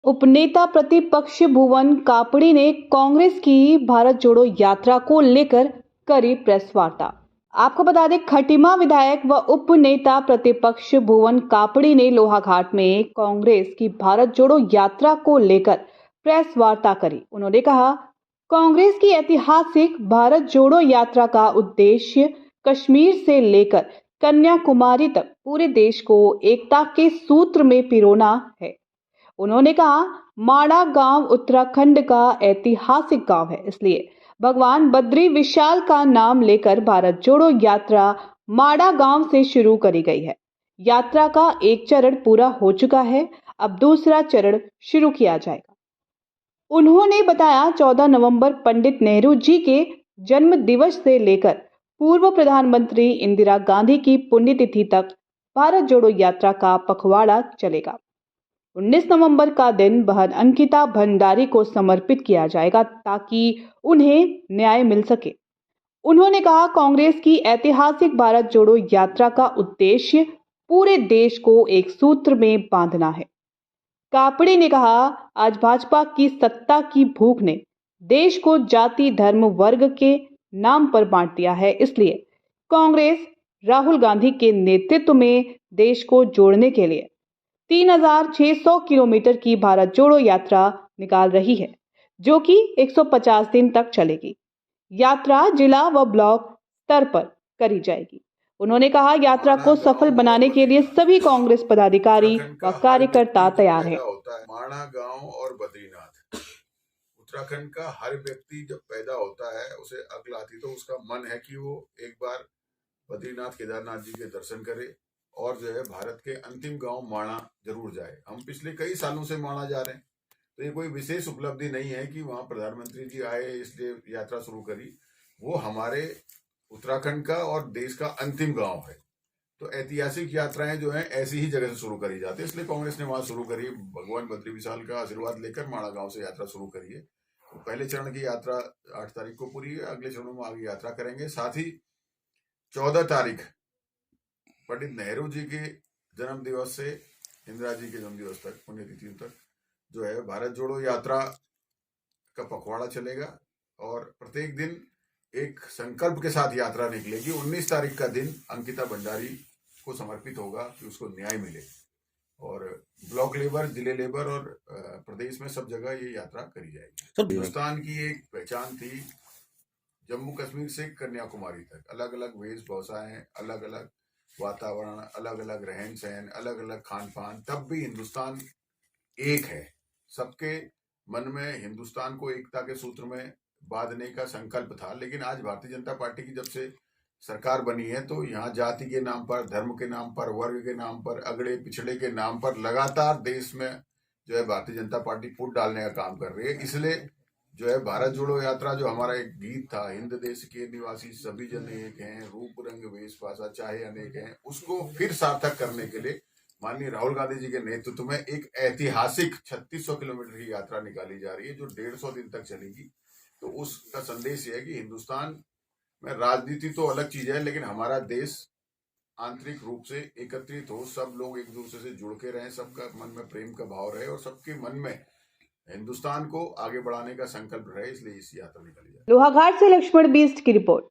उपनेता प्रतिपक्ष भुवन कापड़ी ने कांग्रेस की भारत जोड़ो यात्रा को लेकर करी प्रेस वार्ता। आपको बता दें, खटीमा विधायक व उपनेता प्रतिपक्ष भुवन कापड़ी ने लोहाघाट में कांग्रेस की भारत जोड़ो यात्रा को लेकर प्रेस वार्ता करी। उन्होंने कहा, कांग्रेस की ऐतिहासिक भारत जोड़ो यात्रा का उद्देश्य कश्मीर से लेकर कन्याकुमारी तक पूरे देश को एकता के सूत्र में पिरोना है। उन्होंने कहा, माड़ा गांव उत्तराखंड का ऐतिहासिक गांव है, इसलिए भगवान बद्री विशाल का नाम लेकर भारत जोड़ो यात्रा माड़ा गांव से शुरू करी गई है। यात्रा का एक चरण पूरा हो चुका है, अब दूसरा चरण शुरू किया जाएगा। उन्होंने बताया, 14 नवंबर पंडित नेहरू जी के जन्म दिवस से लेकर पूर्व प्रधानमंत्री इंदिरा गांधी की पुण्यतिथि तक भारत जोड़ो यात्रा का पखवाड़ा चलेगा। 19 नवंबर का दिन बहन अंकिता भंडारी को समर्पित किया जाएगा ताकि उन्हें न्याय मिल सके। उन्होंने कहा, कांग्रेस की ऐतिहासिक भारत जोड़ो यात्रा का उद्देश्य पूरे देश को एक सूत्र में बांधना है। कापड़ी ने कहा, आज भाजपा की सत्ता की भूख ने देश को जाति धर्म वर्ग के नाम पर बांट दिया है, इसलिए कांग्रेस राहुल गांधी के नेतृत्व में देश को जोड़ने के लिए 3600 किलोमीटर की भारत जोड़ो यात्रा निकाल रही है, जो कि 150 दिन तक चलेगी। यात्रा जिला व ब्लॉक स्तर पर करी जाएगी। उन्होंने कहा, यात्रा को सफल बनाने के लिए सभी कांग्रेस पदाधिकारी व कार्यकर्ता तैयार हैं। माड़ा गांव और बद्रीनाथ, उत्तराखंड का हर व्यक्ति जब पैदा होता है उसे अक्ल आती तो उसका मन है कि वो एक बार बद्रीनाथ केदारनाथ जी के दर्शन करे और जो है भारत के अंतिम गांव माणा जरूर जाए। हम पिछले कई सालों से माणा जा रहे हैं, तो ये कोई विशेष उपलब्धि नहीं है कि वहां प्रधानमंत्री जी आए इसलिए यात्रा शुरू करी। वो हमारे उत्तराखंड का और देश का अंतिम गांव है, तो ऐतिहासिक यात्राएं जो है ऐसी ही जगह से शुरू करी जाती है, इसलिए कांग्रेस ने वहां शुरू करी। भगवान बद्री विशाल का आशीर्वाद लेकर माणा गांव से यात्रा शुरू करी है। तो पहले चरण की यात्रा 8 तारीख को पूरी है, अगले चरणों में आगे यात्रा करेंगे। साथ ही 14 तारीख पंडित नेहरू जी के जन्म दिवस से इंदिरा जी के जन्म दिवस तक, पुण्यतिथियों तक जो है भारत जोड़ो यात्रा का पखवाड़ा चलेगा और प्रत्येक दिन एक संकल्प के साथ यात्रा निकलेगी। 19 तारीख का दिन अंकिता भंडारी को समर्पित होगा कि उसको न्याय मिले, और ब्लॉक लेबर, जिले लेबर और प्रदेश में सब जगह ये यात्रा करी जाएगी। हिंदुस्तान की एक पहचान थी, जम्मू कश्मीर से कन्याकुमारी तक अलग अलग वेशभूषाएं, अलग अलग वातावरण, अलग अलग रहन सहन, अलग अलग खान पान, तब भी हिंदुस्तान एक है। सबके मन में हिंदुस्तान को एकता के सूत्र में बांधने का संकल्प था। लेकिन आज भारतीय जनता पार्टी की जब से सरकार बनी है तो यहाँ जाति के नाम पर, धर्म के नाम पर, वर्ग के नाम पर, अगड़े पिछड़े के नाम पर लगातार देश में जो है भारतीय जनता पार्टी फूट डालने का काम कर रही है। इसलिए जो है भारत जोड़ो यात्रा, जो हमारा एक गीत था, हिंद देश के निवासी सभी जन एक हैं, रूप रंग वेश भाषा चाहे अनेक हैं, उसको फिर सार्थक करने के लिए माननीय राहुल गांधी जी के नेतृत्व में एक ऐतिहासिक 3600 किलोमीटर की यात्रा निकाली जा रही है, जो 150 दिन तक चलेगी। तो उसका संदेश यह है कि हिंदुस्तान में राजनीति तो अलग चीज है, लेकिन हमारा देश आंतरिक रूप से एकत्रित हो, सब लोग एक दूसरे से जुड़ के रहें, सबका मन में प्रेम का भाव रहे और सबके मन में हिंदुस्तान को आगे बढ़ाने का संकल्प रहे, इसलिए इस यात्रा निकाली जाए। लोहाघाट से लक्ष्मण बीस्ट की रिपोर्ट।